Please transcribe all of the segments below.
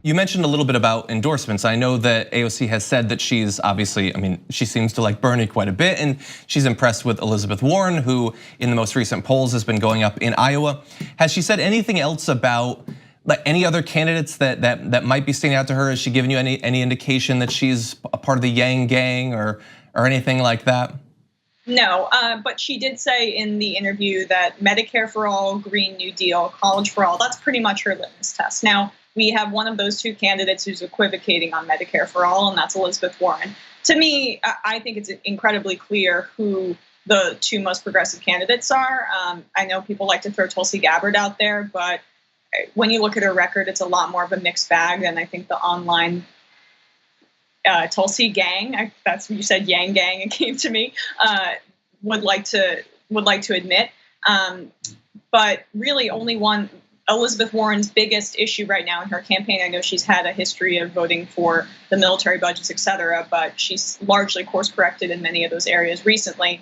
You mentioned a little bit about endorsements. I know that AOC has said that she's obviously, she seems to like Bernie quite a bit, and she's impressed with Elizabeth Warren, who in the most recent polls has been going up in Iowa. Has she said anything else about like any other candidates that might be standing out to her? Has she given you any indication that she's a part of the Yang gang or anything like that? No, but she did say in the interview that Medicare for all, Green New Deal, college for all, that's pretty much her litmus test. Now, we have one of those two candidates who's equivocating on Medicare for all, and that's Elizabeth Warren. To me, I think it's incredibly clear who the two most progressive candidates are. I know people like to throw Tulsi Gabbard out there, but when you look at her record, it's a lot more of a mixed bag than I think the online Tulsi gang, that's what you said, Yang gang, it came to me, would like to admit. But really only one, Elizabeth Warren's biggest issue right now in her campaign, I know she's had a history of voting for the military budgets, et cetera, but she's largely course corrected in many of those areas recently,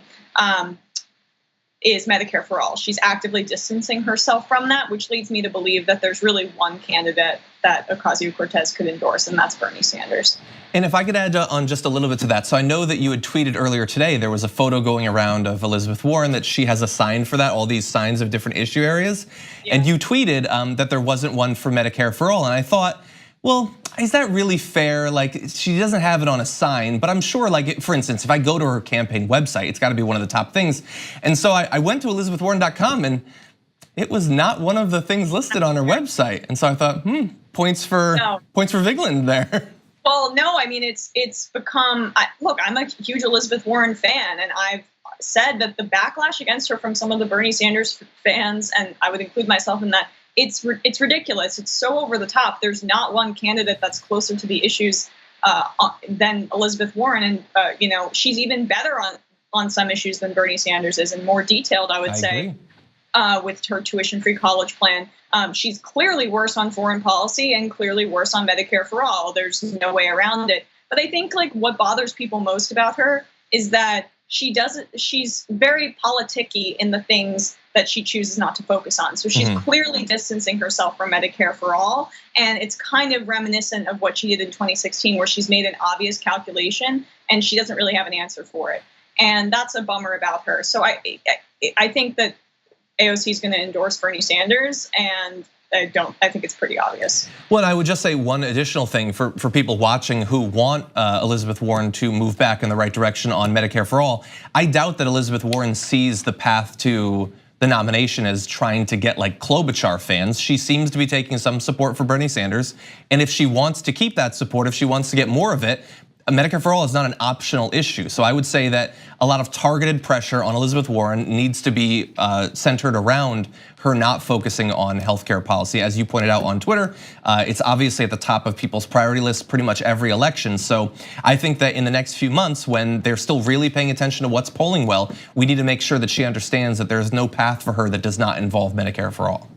is Medicare for all. She's actively distancing herself from that, which leads me to believe that there's really one candidate that Ocasio-Cortez could endorse, and that's Bernie Sanders. And if I could add on just a little bit to that. So I know that you had tweeted earlier today, there was a photo going around of Elizabeth Warren that she has a sign for that, all these signs of different issue areas. Yeah. And you tweeted that there wasn't one for Medicare for all. And I thought, well, is that really fair? Like, she doesn't have it on a sign, but I'm sure, like, for instance, if I go to her campaign website, it's gotta be one of the top things. And so I went to elizabethwarren.com and it was not one of the things listed on her website. And so I thought, points for Vigeland there. Well, no, I mean, it's become, look, I'm a huge Elizabeth Warren fan, and I've said that the backlash against her from some of the Bernie Sanders fans, and I would include myself in that, it's ridiculous. It's so over the top. There's not one candidate that's closer to the issues than Elizabeth Warren, and she's even better on some issues than Bernie Sanders is, and more detailed, I would say, with her tuition-free college plan. She's clearly worse on foreign policy and clearly worse on Medicare for all. There's no way around it. But I think like what bothers people most about her is that she's very politicky in the things that she chooses not to focus on. So she's clearly distancing herself from Medicare for all. And it's kind of reminiscent of what she did in 2016, where she's made an obvious calculation and she doesn't really have an answer for it. And that's a bummer about her. So I think that AOC is going to endorse Bernie Sanders, and I think it's pretty obvious. Well, I would just say one additional thing for people watching who want Elizabeth Warren to move back in the right direction on Medicare for all. I doubt that Elizabeth Warren sees the path to the nomination as trying to get like Klobuchar fans. She seems to be taking some support for Bernie Sanders, and if she wants to keep that support, if she wants to get more of it, Medicare for all is not an optional issue. So I would say that a lot of targeted pressure on Elizabeth Warren needs to be centered around her not focusing on healthcare policy. As you pointed out on Twitter, it's obviously at the top of people's priority list pretty much every election. So I think that in the next few months, when they're still really paying attention to what's polling well, we need to make sure that she understands that there's no path for her that does not involve Medicare for all.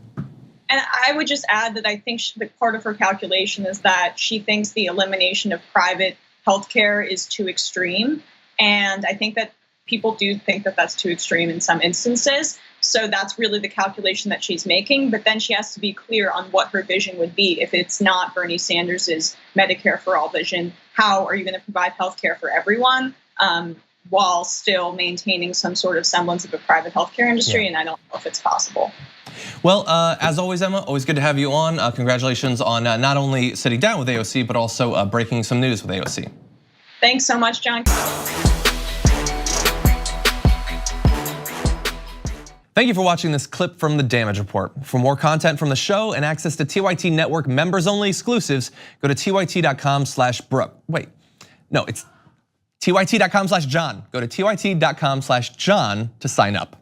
And I would just add that I think that part of her calculation is that she thinks the elimination of private healthcare is too extreme. And I think that people do think that that's too extreme in some instances. So that's really the calculation that she's making. But then she has to be clear on what her vision would be. If it's not Bernie Sanders's Medicare for all vision, how are you going to provide healthcare for everyone while still maintaining some sort of semblance of a private healthcare industry? Yeah. And I don't know if it's possible. Well, as always, Emma, always good to have you on. Congratulations on not only sitting down with AOC, but also breaking some news with AOC. Thanks so much, John. Thank you for watching this clip from The Damage Report. For more content from the show and access to TYT Network members-only exclusives, go to tyt.com/Brooke. Wait, no, it's tyt.com/John. Go to tyt.com/John to sign up.